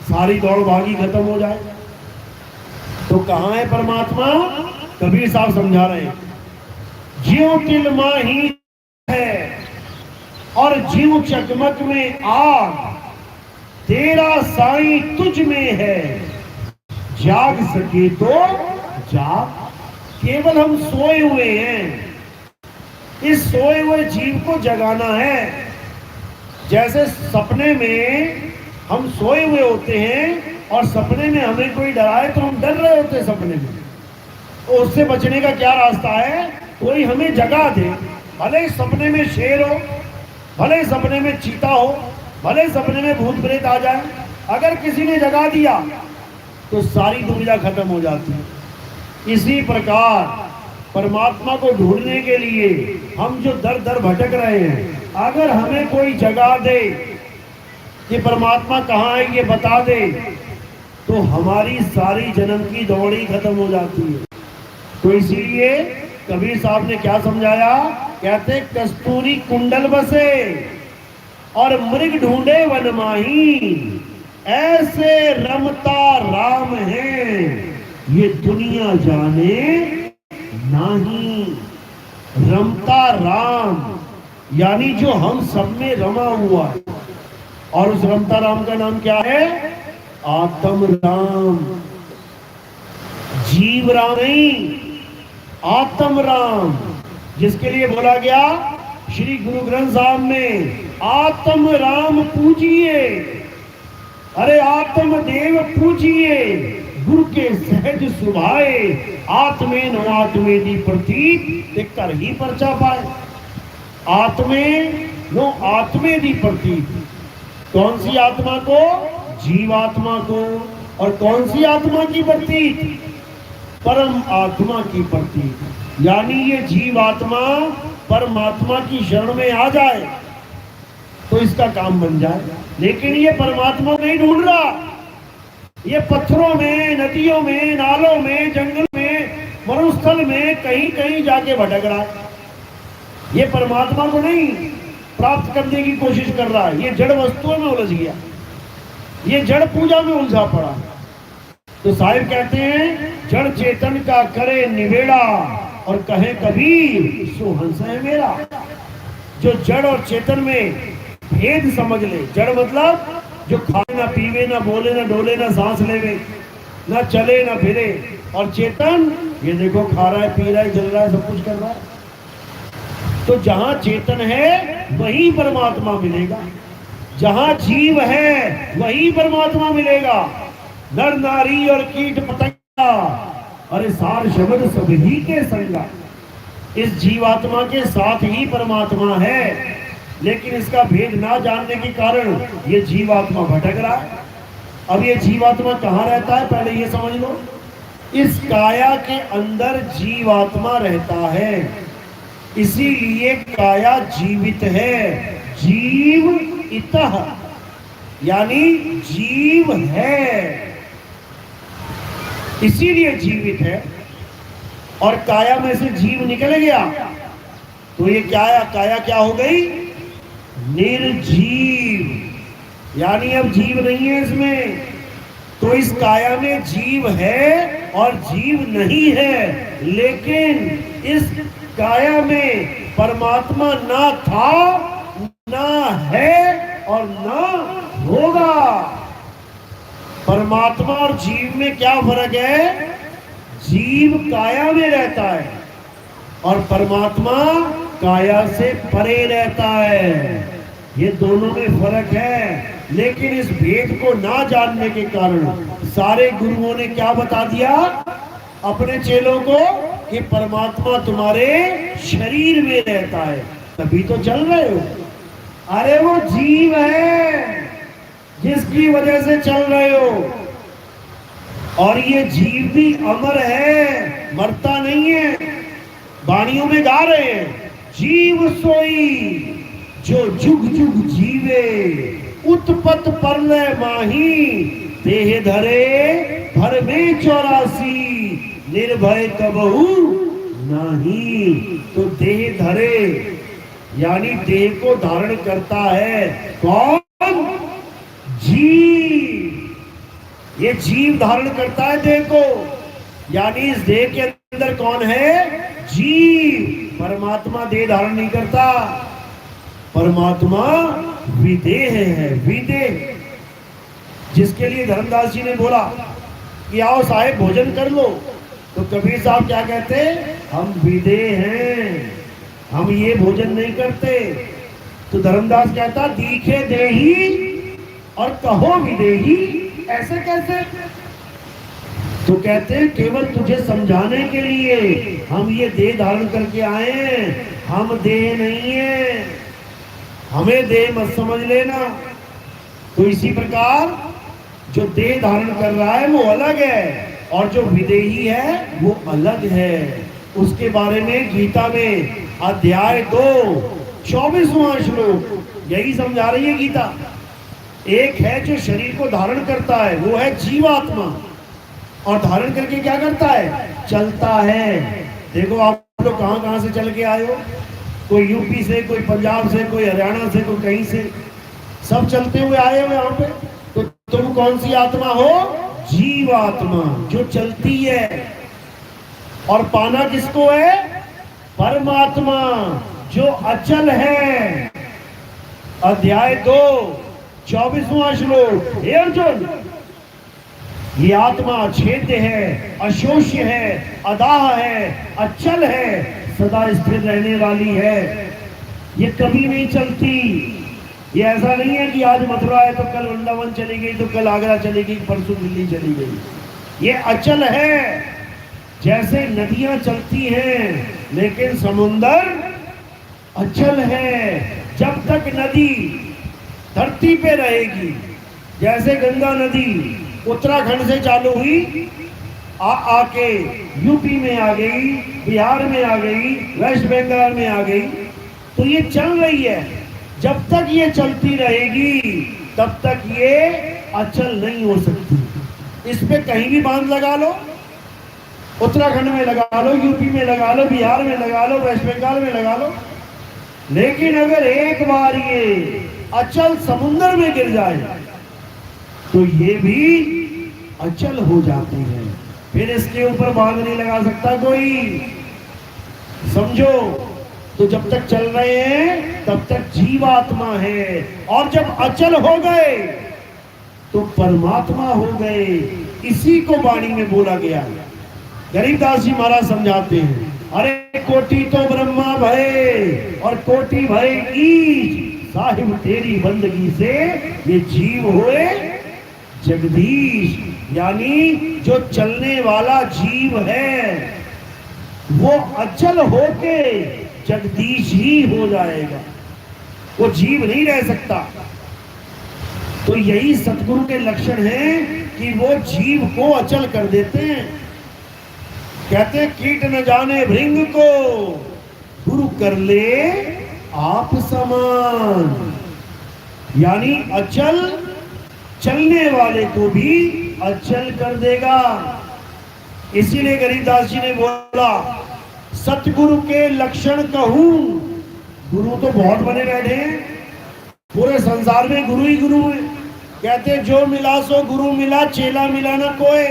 सारी दौड़ भागी खत्म हो जाए। तो कहाँ है परमात्मा? कबीर साहब समझा रहे हैं, ज्यों तिल माही है और ज्यों चकमक में आग, तेरा साईं तुझ में है, जाग सके तो जाग। केवल हम सोए हुए हैं, इस सोए हुए जीव को जगाना है। जैसे सपने में हम सोए हुए होते हैं और सपने में हमें कोई डराए तो हम डर रहे होते हैं सपने में, तो उससे बचने का क्या रास्ता है? कोई हमें जगा दे, भले ही सपने में शेर हो, भले ही सपने में चीता हो, भले ही सपने में भूत प्रेत आ जाए, अगर किसी ने जगा दिया तो सारी दुविधा खत्म हो जाती है। इसी प्रकार परमात्मा को ढूंढने के लिए हम जो दर दर भटक रहे हैं, अगर हमें कोई जगा दे कि परमात्मा कहाँ है ये बता दे, तो हमारी सारी जन्म की दौड़ी खत्म हो जाती है। तो इसीलिए कबीर साहब ने क्या समझाया? कहते कस्तूरी कुंडल बसे और मृग ढूंढे वन माही, ऐसे रमता राम है ये दुनिया जाने नहीं। रमता राम यानी जो हम सब में रमा हुआ है, और उस रमता राम का नाम क्या है? आत्म राम। जीव राम नहीं, आत्म राम, जिसके लिए बोला गया श्री गुरु ग्रंथ साहब में, आत्म राम पूजिए, अरे आत्म देव पूजिए, गुरु के सहज सुभाए, आत्मे नो आत्मे दी प्रतीत एक कर ही परचा पाए। आत्मे नो आत्मे दी प्रतीत, कौन सी आत्मा को? जीवात्मा को। और कौन सी आत्मा की प्रतीत? परम आत्मा की प्रतीत। यानी ये जीवात्मा परमात्मा की शरण में आ जाए तो इसका काम बन जाए। लेकिन ये परमात्मा नहीं ढूंढ रहा, ये पत्थरों में, नदियों में, नालों में, जंगल में, मरुस्थल में कहीं कहीं जाके भटक रहा है। ये परमात्मा को नहीं प्राप्त करने की कोशिश कर रहा है, ये जड़ वस्तुओं में उलझ गया, ये जड़ पूजा में उलझा पड़ा। तो साहिब कहते हैं जड़ चेतन का करे निवेड़ा और कहे कबीर सो हंस है मेरा। जो जड़ और चेतन में भेद समझ ले, जड़ मतलब जो खाए ना पीवे ना बोले ना डोले ना सांस लेवे ना चले ना फिरे, और चेतन ये देखो खा रहा है पी रहा है जल रहा है सब कुछ कर रहा है। तो जहां चेतन है वहीं परमात्मा मिलेगा, जहां जीव है वहीं परमात्मा मिलेगा। नर नारी और कीट पतंगा अरे सार शब्द सभी के संगा, इस जीवात्मा के साथ ही परमात्मा है। लेकिन इसका भेद ना जानने के कारण ये जीवात्मा भटक रहा है। अब ये जीवात्मा कहाँ रहता है पहले ये समझ लो। इस काया के अंदर जीवात्मा रहता है, इसीलिए काया जीवित है। जीव इतः यानी जीव है, इसीलिए जीवित है। और काया में से जीव निकल गया तो ये काया क्या हो गई? निर्जीव, यानी अब जीव नहीं है इसमें। तो इस काया में जीव है और जीव नहीं है, लेकिन इस काया में परमात्मा ना था, ना है और ना होगा। परमात्मा और जीव में क्या फर्क है? जीव काया में रहता है और परमात्मा काया से परे रहता है। ये दोनों में फर्क है। लेकिन इस भेद को ना जानने के कारण सारे गुरुओं ने क्या बता दिया अपने चेलों को कि परमात्मा तुम्हारे शरीर में रहता है, तभी तो चल रहे हो। अरे वो जीव है जिसकी वजह से चल रहे हो, और ये जीव भी अमर है, मरता नहीं है। वाणियों में गा रहे हैं, जीव सोई जो जुग जुग जीवे, उत्पत परलय माही, देह धरे भर में 84 निर्भय कबहू नहीं। तो देह धरे यानी देह को धारण करता है कौन? जीव। ये जीव धारण करता है देह को, यानी इस देह के अंदर कौन है? जीव। परमात्मा देह धारण नहीं करता, परमात्मा विदेह है, विदेह। जिसके लिए धर्मदास जी ने बोला कि आओ साहेब भोजन कर लो, तो कबीर साहब क्या कहते? हम विदेह हैं, हम ये भोजन नहीं करते। तो धर्मदास कहता दिखे देही और कहो विदेही, ऐसे कैसे? तो कहते हैं केवल तुझे समझाने के लिए हम ये देह धारण करके आए हैं, हम देह नहीं है, हमें देह मत समझ लेना। तो इसी प्रकार जो देह धारण कर रहा है वो अलग है, और जो विदेही है वो अलग है। उसके बारे में गीता में अध्याय 2 24वां श्लोक यही समझा रही है गीता। एक है जो शरीर को धारण करता है, वो है जीवात्मा, और धारण करके क्या करता है? चलता है। देखो आप लोग कहां कहां से चल के आए हो, कोई यूपी से, कोई पंजाब से, कोई हरियाणा से, कोई कहीं से, सब चलते हुए आए हो यहाँ पे। तो तुम कौन सी आत्मा हो? जीवात्मा, जो चलती है। और पाना किसको है? परमात्मा, जो अचल है। अध्याय 2 24वां श्लोक। हे अर्जुन, ये आत्मा अछेद्य है, अशोष्य है, अदाह है, अचल है, सदा स्थिर रहने वाली है। ये कभी नहीं चलती। ये ऐसा नहीं है कि आज मथुरा है तो कल वृंदावन चली गई, तो कल आगरा चली गई, परसों दिल्ली चली गई। ये अचल है। जैसे नदियां चलती हैं, लेकिन समुंदर अचल है। जब तक नदी धरती पे रहेगी, जैसे गंगा नदी उत्तराखंड से चालू हुई, आके यूपी में आ गई, बिहार में आ गई, वेस्ट बंगाल में आ गई, तो ये चल रही है। जब तक ये चलती रहेगी तब तक ये अचल नहीं हो सकती। इस पे कहीं भी बांध लगा लो, उत्तराखंड में लगा लो, यूपी में लगा लो, बिहार में लगा लो, वेस्ट बंगाल में लगा लो, लेकिन अगर एक बार ये अचल समुद्र में गिर जाए तो ये भी अचल हो जाती है। फिर इसके ऊपर बांध नहीं लगा सकता कोई, समझो। तो जब तक चल रहे हैं तब तक जीवात्मा है, और जब अचल हो गए तो परमात्मा हो गए। इसी को वाणी में बोला गया है। गरीबदास जी महाराज समझाते हैं, अरे कोटि तो ब्रह्मा भय और कोटि भय ईश, साहिब तेरी बंदगी से ये जीव हुए जगदीश। यानी जो चलने वाला जीव है वो अचल होके जगदीश ही हो जाएगा, वो जीव नहीं रह सकता। तो यही सतगुरु के लक्षण हैं कि वो जीव को अचल कर देते हैं। कहते कीट न जाने भृंग को, गुरु कर ले आप समान। यानी अचल चलने वाले को भी अचल कर देगा। इसीलिए गरीबदास जी ने बोला सतगुरु के लक्षण कहूं। गुरु तो बहुत बने बैठे हैं, पूरे संसार में गुरु ही गुरु है। कहते जो मिला सो गुरु मिला, चेला मिला ना कोई।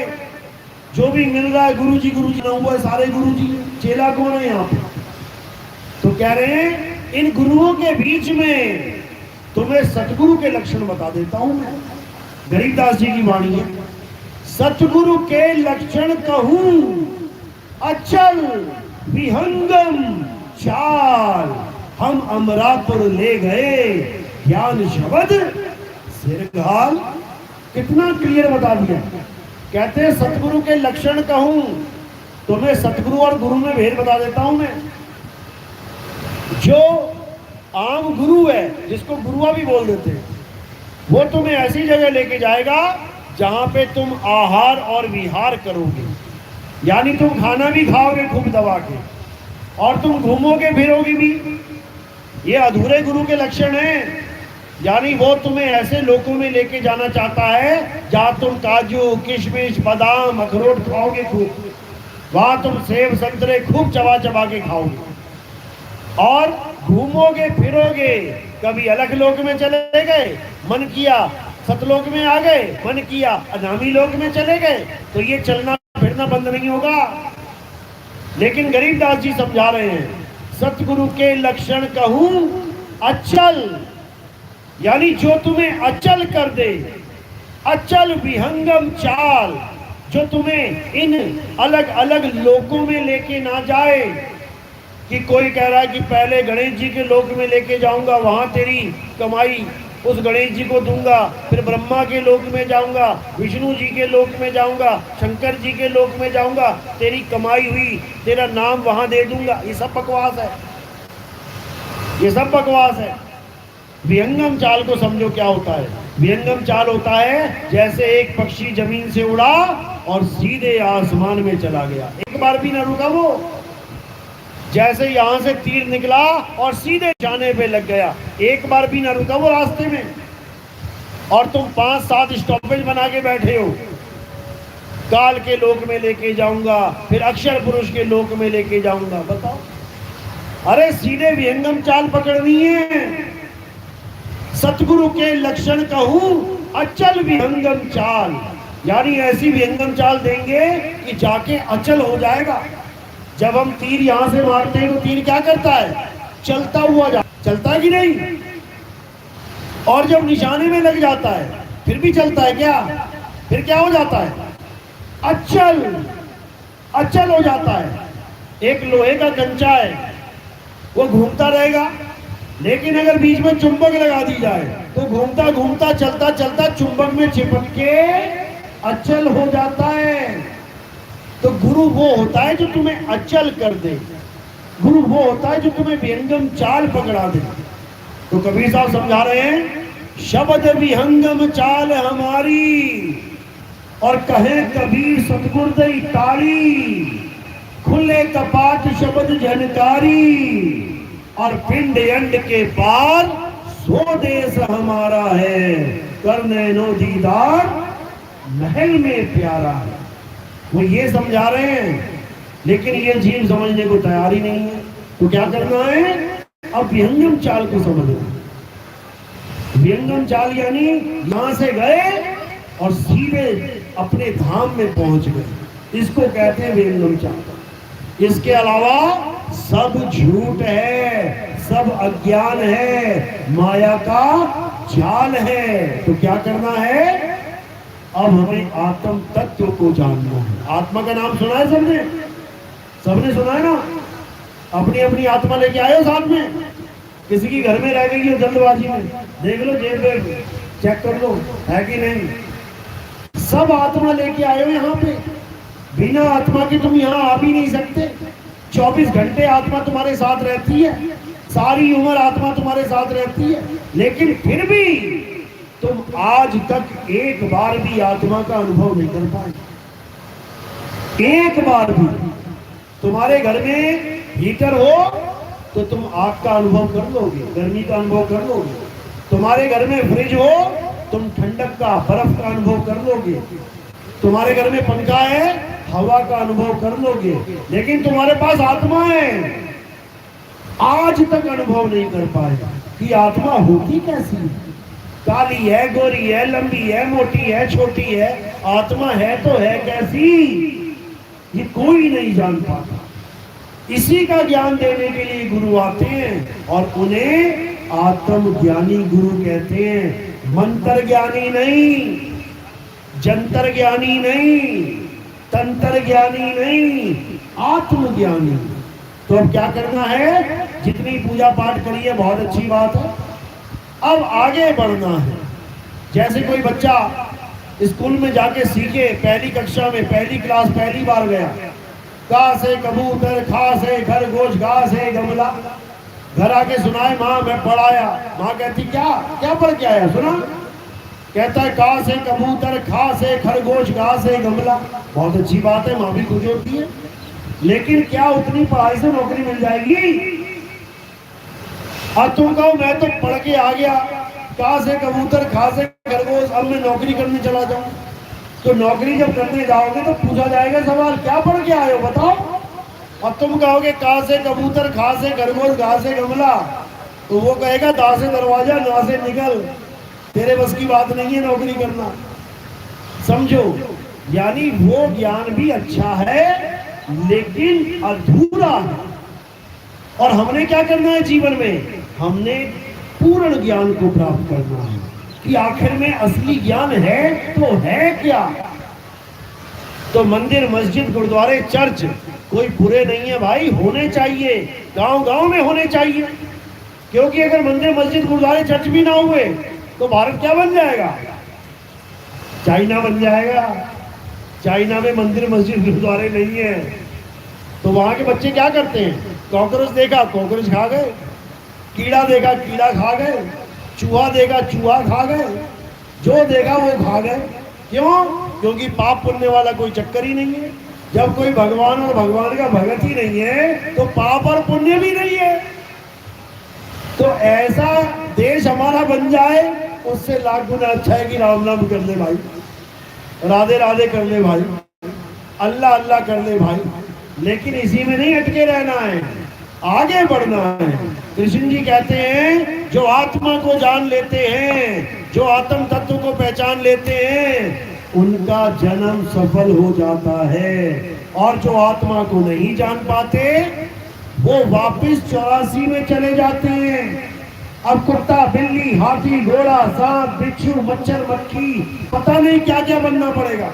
जो भी मिल रहा है गुरु जी ना हुआ, सारे गुरु जी। चेला कौन है यहाँ पे? तो कह रहे हैं इन गुरुओं के बीच में तुम्हें सतगुरु के लक्षण बता देता हूं मैं। गरीबदास जी की वाणी है, सतगुरु के लक्षण कहूं अचल विहंगम चाल, हम अमरापुर ले गए ज्ञान शब्द सिरगाल। कितना क्लियर बता दिया। कहते हैं सतगुरु के लक्षण कहूं, तुम्हें सतगुरु और गुरु में भेद बता देता हूं मैं। जो आम गुरु है, जिसको गुरुआ भी बोल देते हैं, वो तुम्हें ऐसी जगह लेके जाएगा जहां पे तुम आहार और विहार करोगे। यानी तुम खाना भी खाओगे खूब दबा के, और तुम घूमोगे फिरोगे भी। ये अधूरे गुरु के लक्षण हैं। यानी वो तुम्हें ऐसे लोगों में लेके जाना चाहता है जहां तुम काजू किशमिश बादाम अखरोट खाओगे खूब, वहां तुम सेब संतरे खूब चबा चबा के खाओगे और घूमोगे फिरोगे। कभी अलग लोक में चले गए, मन किया सतलोक में आ गए, मन किया अनामी लोक में चले गए, तो ये चलना फिरना बंद नहीं होगा। लेकिन गरीबदास जी समझा रहे हैं, सतगुरु के लक्षण कहूं अचल, यानी जो तुम्हें अचल कर दे, अचल विहंगम चाल, जो तुम्हें इन अलग अलग लोकों में लेके ना जाए। कि कोई कह रहा है कि पहले गणेश जी के लोक में लेके जाऊंगा, वहां तेरी कमाई उस गणेश जी को दूंगा, फिर ब्रह्मा के लोक में जाऊंगा, विष्णु जी के लोक में जाऊंगा, शंकर जी के लोक में जाऊंगा, तेरी कमाई हुई तेरा नाम वहां दे दूंगा। ये सब बकवास है, ये सब बकवास है। विहंगम चाल को समझो क्या होता है। विहंगम चाल होता है जैसे एक पक्षी जमीन से उड़ा और सीधे आसमान में चला गया, एक बार भी ना रुका वो। जैसे यहां से तीर निकला और सीधे जाने पे लग गया, एक बार भी ना रुका वो रास्ते में। और तुम 5-7 स्टॉपेज बना के बैठे हो, काल के लोक में लेके जाऊंगा, फिर अक्षर पुरुष के लोक में लेके जाऊंगा। बताओ, अरे सीधे विहंगम चाल पकड़नी है। सतगुरु के लक्षण कहूं अचल विहंगम चाल, यानी ऐसी विहंगम चाल देंगे कि जाके अचल हो जाएगा। जब हम तीर यहां से मारते हैं तो तीर क्या करता है, चलता हुआ चलता है कि नहीं। और जब निशाने में लग जाता है फिर भी चलता है क्या, फिर क्या हो जाता है, अचल, अचल हो जाता है। एक लोहे का कंचा है, वो घूमता रहेगा, लेकिन अगर बीच में चुंबक लगा दी जाए तो घूमता घूमता चलता चलता चुंबक में चिपक के अचल हो जाता है। तो गुरु वो होता है जो तुम्हें अचल कर दे, गुरु वो होता है जो तुम्हें विहंगम चाल पकड़ा दे। तो कबीर साहब समझा रहे हैं, शब्द विहंगम चाल हमारी, और कहे कबीर सतगुर दई ताड़ी, खुले कपाट शब्द झनकारी, और पिंड अंड के पार सो देश हमारा है, करने नो दीदार महल में प्यारा है। वो ये समझा रहे हैं, लेकिन ये जीव समझने को तैयार ही नहीं है। तो क्या करना है, अब विहंगम चाल को समझो। विहंगम चाल यानी यहां से गए और सीधे अपने धाम में पहुंच गए, इसको कहते हैं विहंगम चाल। इसके अलावा सब झूठ है, सब अज्ञान है, माया का जाल है। तो क्या करना है, अब हमें आत्म तत्व को जानना है। आत्मा का नाम सुना है सबने, सबने सुना है ना। अपनी अपनी आत्मा लेके आए हो साथ में, किसी की घर में रह गई हो जल्दबाजी में, देख लो जेब में चेक कर लो है कि नहीं। सब आत्मा लेके आए हो यहाँ पे, बिना आत्मा के तुम यहाँ आ भी नहीं सकते। 24 घंटे आत्मा तुम्हारे साथ रहती है, सारी उम्र आत्मा तुम्हारे साथ रहती है, लेकिन फिर भी तुम आज तक एक बार भी आत्मा का अनुभव नहीं कर पाए। एक बार भी। तुम्हारे घर में हीटर हो तो तुम आग का अनुभव कर लोगे, गर्मी का अनुभव कर लोगे। तुम्हारे घर में फ्रिज हो तुम ठंडक का, बर्फ का अनुभव कर लोगे। तुम्हारे घर में पंखा है, हवा का अनुभव कर लोगे। लेकिन तुम्हारे पास आत्मा है, आज तक अनुभव नहीं कर पाए कि आत्मा होती कैसी है। काली है, गोरी है, लंबी है, मोटी है, छोटी है, आत्मा है तो है कैसी, ये कोई नहीं जान पाता। इसी का ज्ञान देने के लिए गुरु आते हैं और उन्हें आत्म ज्ञानी गुरु कहते हैं। मंत्र ज्ञानी नहीं, जंतर ज्ञानी नहीं, तंत्र ज्ञानी नहीं, आत्मज्ञानी। तो अब क्या करना है, जितनी पूजा पाठ करी है बहुत अच्छी बात है, अब आगे बढ़ना है। जैसे कोई बच्चा स्कूल में जाके सीखे, पहली कक्षा में पहली क्लास पहली बार गया, का से कबूतर, खा से खरगोश, गा से गमला, घर आके सुनाए माँ मैं पढ़ाया। माँ कहती क्या क्या पढ़ के आया, सुना? कहता है का से कबूतर, खा से खरगोश, गा से गमला। बहुत अच्छी बात है, माँ भी खुश होती है, लेकिन क्या उतनी पढ़ाई से नौकरी मिल जाएगी? और तुम कहो मैं तो पढ़ के आ गया, का से कबूतर, खा से खरगोश, अब मैं नौकरी करने चला जाऊं। तो नौकरी जब करने जाओगे तो पूछा जाएगा सवाल, क्या पढ़ के आए हो बताओ। और तुम कहोगे का से कबूतर, खा से खरगोश, गा से गमला, तो वो कहेगा दा से दरवाजा, ना से निकल, तेरे बस की बात नहीं है नौकरी करना। समझो, यानी वो ज्ञान भी अच्छा है लेकिन अधूरा है। और हमने क्या करना है जीवन में, हमने पूर्ण ज्ञान को प्राप्त करना है कि आखिर में असली ज्ञान है तो है क्या। तो मंदिर, मस्जिद, गुरुद्वारे, चर्च कोई बुरे नहीं है भाई, होने चाहिए, गांव-गांव में होने चाहिए। क्योंकि अगर मंदिर, मस्जिद, गुरुद्वारे, चर्च भी ना हुए तो भारत क्या बन जाएगा, चाइना बन जाएगा। चाइना में मंदिर, मस्जिद, गुरुद्वारे नहीं है तो वहां के बच्चे क्या करते हैं, कॉकरोच देखा कॉकरोच खा गए, कीड़ा देखा कीड़ा खा गए, चूहा देखा चूहा खा गए, जो देखा वो खा गए। क्यों? क्योंकि पाप पुण्य वाला कोई चक्कर ही नहीं है। जब कोई भगवान और भगवान का भगत ही नहीं है तो पाप और पुण्य भी नहीं है। तो ऐसा देश हमारा बन जाए उससे लाख गुना अच्छा है कि राम नाम कर ले भाई, राधे राधे कर ले भाई, अल्लाह अल्लाह कर ले भाई। लेकिन इसी में नहीं अटके रहना है, आगे बढ़ना है। कृष्ण जी कहते हैं जो आत्मा को जान लेते हैं, जो आत्म तत्व को पहचान लेते हैं, उनका जन्म सफल हो जाता है। और जो आत्मा को नहीं जान पाते वो वापस 84 में चले जाते हैं। अब कुत्ता, बिल्ली, हाथी, घोड़ा, सांप, बिच्छू, मच्छर, मक्खी, पता नहीं क्या क्या बनना पड़ेगा।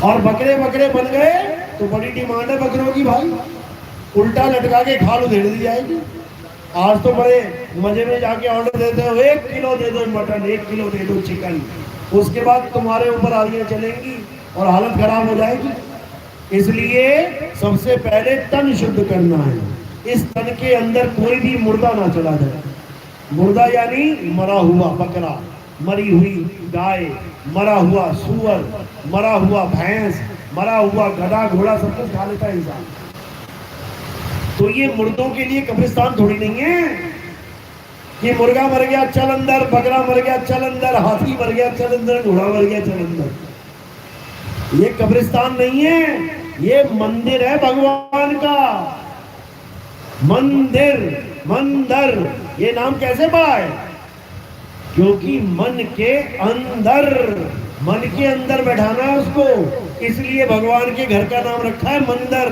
और बकरे बकरे बन गए तो बड़ी डिमांड है बकरों की भाई, उल्टा लटका के खाल उधेड़ दी जाएगी। आज तो बड़े मजे में जाके ऑर्डर देते हो, 1 किलो दे दो मटन, 1 किलो दे दो चिकन, उसके बाद तुम्हारे ऊपर आलियां चलेंगी और हालत खराब हो जाएगी। इसलिए सबसे पहले तन शुद्ध करना है। इस तन के अंदर कोई भी मुर्दा ना चला जाए। मुर्दा यानी मरा हुआ बकरा, मरी हुई गाय, मरा हुआ सूअर, मरा हुआ भैंस, मरा हुआ गधा, घोड़ा, सब कुछ खा लेता है इंसान। तो ये मुर्दों के लिए कब्रिस्तान थोड़ी नहीं है कि मुर्गा मर गया चल अंदर, बकरा मर गया चल अंदर, हाथी मर गया चल अंदर, घोड़ा मर गया चल अंदर। ये कब्रिस्तान नहीं है, ये मंदिर है भगवान का। मंदिर, मंदिर, ये नाम कैसे पड़ा है? क्योंकि मन के अंदर बैठाना है उसको, इसलिए भगवान के घर का नाम रखा है मंदिर।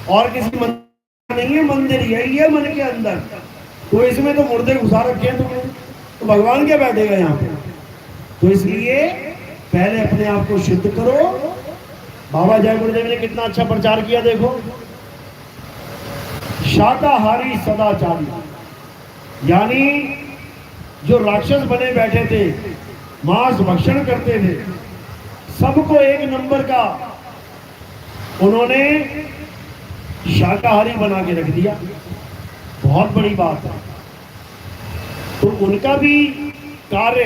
और किसी मंदिर नहीं है, मंदिर यही है मन के अंदर। तो इसमें तो मुर्दे घुसा रखे हैं तुमने, तो भगवान क्या बैठेगा यहाँ पे? तो इसलिए पहले अपने आप को शुद्ध करो। बाबा जय गुरुदेव ने कितना अच्छा प्रचार किया देखो, शाकाहारी सदाचारी, यानी जो राक्षस बने बैठे थे, मांस भक्षण करते थे, सबको एक नंबर का उन्होंने शाकाहारी बना के रख दिया। बहुत बड़ी बात है। तो उनका भी कार्य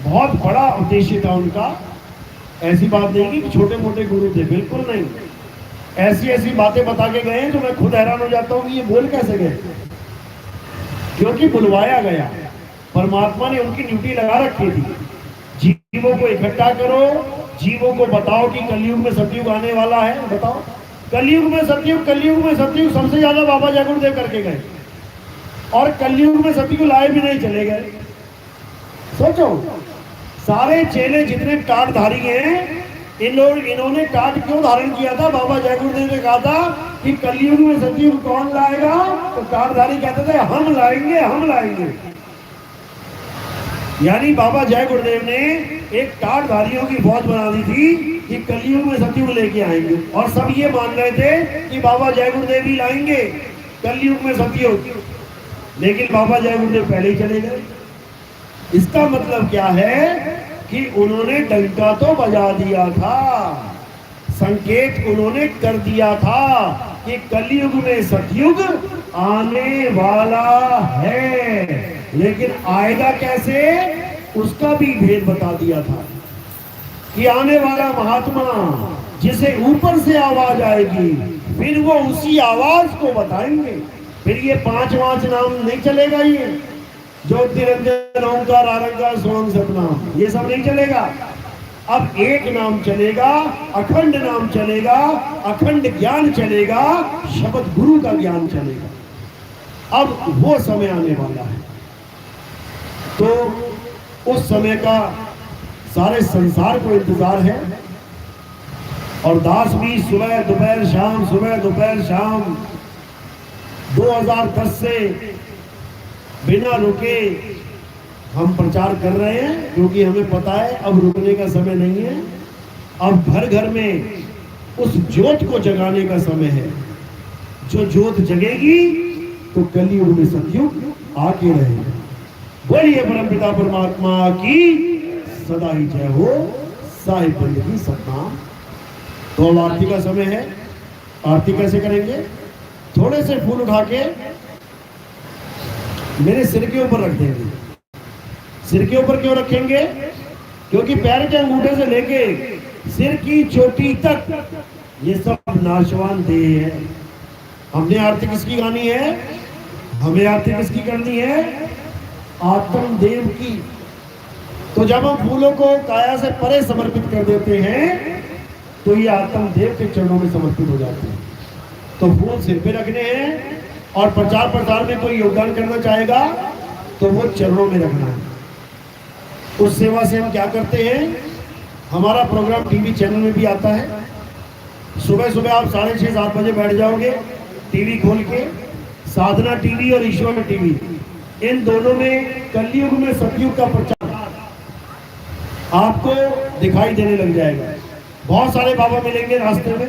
बहुत बड़ा उद्देश्य था उनका। ऐसी बात नहीं कि छोटे मोटे गुरु थे, बिल्कुल नहीं। ऐसी ऐसी बातें बता के गए हैं जो मैं खुद हैरान हो जाता हूँ कि ये बोल कैसे गए। क्योंकि बुलवाया गया, परमात्मा ने उनकी ड्यूटी लगा रखी थी, जीवों को इकट्ठा करो, जीवों को बताओ कि कलयुग में सतयुग आने वाला है। बताओ, कलयुग में सतयुग, कलयुग में सतयुग सबसे ज्यादा बाबा जय गुरुदेव करके गए, और कलयुग में सतयुग लाए भी नहीं चले गए। सोचो, सारे चेले जितने टाटधारी हैं, इन्होंने टाट क्यों धारण किया था? बाबा जय गुरुदेव ने कहा था कि कलयुग में सतयुग कौन लाएगा? तो टाटधारी कहते थे हम लाएंगे, हम लाएंगे। यानी बाबा जय गुरुदेव ने एक टाटधारियों की फौज बना दी थी कि कलयुग में सतयुग लेके आएंगे, और सब ये मान रहे थे कि बाबा जय गुरुदेव ही लाएंगे कलयुग में सतयुग। लेकिन बाबा जय गुरुदेव पहले ही चले गए। इसका मतलब क्या है कि उन्होंने डंका तो बजा दिया था, संकेत उन्होंने कर दिया था कि कलयुग में सतयुग आने वाला है। लेकिन आएगा कैसे, उसका भी भेद बता दिया था कि आने वाला महात्मा जिसे ऊपर से आवाज आएगी, फिर वो उसी आवाज को बताएंगे। फिर ये 5 नाम नहीं चलेगा। ये ज्योति निरंजन ओंकार आरंकार सोहम सतनाम, ये सब नहीं चलेगा। अब एक नाम चलेगा, अखंड नाम चलेगा, अखंड ज्ञान चलेगा, शब्द गुरु का ज्ञान चलेगा। अब वो समय आने वाला है, तो उस समय का सारे संसार को इंतजार है। और दास भी सुबह दोपहर शाम, सुबह दोपहर शाम 2010 से बिना रुके हम प्रचार कर रहे हैं, क्योंकि हमें पता है अब रुकने का समय नहीं है। अब घर घर में उस ज्योत को जगाने का समय है। जो ज्योत जगेगी तो कलयुग में सतयुग आके रहेगा। बोलिए परमपिता परमात्मा की सदा ही जय हो। साहिब बंदगी सतनाम। तो अब आरती का समय है। आरती कैसे करेंगे? थोड़े से फूल उठा के मेरे सिर के ऊपर रख देंगे। सिर के ऊपर क्यों रखेंगे? क्योंकि पैर के अंगूठे से लेके सिर की चोटी तक ये सब नाशवान देह है। हमने आरती किसकी गानी है? हमें आरती किसकी करनी है? आत्मदेव की। तो जब हम फूलों को काया से परे समर्पित कर देते हैं तो ये आत्मदेव के चरणों में समर्पित हो जाते हैं। तो फूल सिर पे रखने हैं, और प्रचार प्रसार में कोई योगदान करना चाहेगा तो वो चरणों में रखना है। उस सेवा से हम क्या करते हैं, हमारा प्रोग्राम टीवी चैनल में भी आता है। सुबह सुबह आप 6:30-7 बजे बैठ जाओगे टीवी खोल के। साधना टीवी और ईश्वर टीवी, इन दोनों में कलयुग में सतयुग का प्रचार आपको दिखाई देने लग जाएगा। बहुत सारे बाबा मिलेंगे रास्ते में,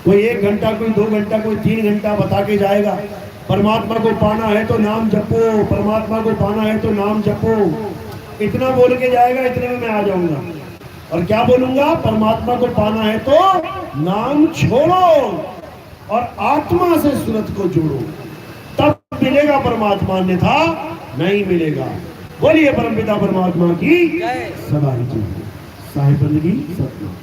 कोई 1 घंटा, कोई 2 घंटा, कोई 3 घंटा बता के जाएगा। परमात्मा को पाना है तो नाम जपो, परमात्मा को पाना है तो नाम जपो, इतना बोल के जाएगा। इतने में मैं आ जाऊंगा और क्या बोलूंगा? परमात्मा को पाना है तो नाम छोड़ो और आत्मा से सूरत को जोड़ो, तब मिलेगा परमात्मा, अन्यथा नहीं मिलेगा। बोलिए परमपिता परमात्मा की सदा ही जय। साहिब बंदगी सतनाम।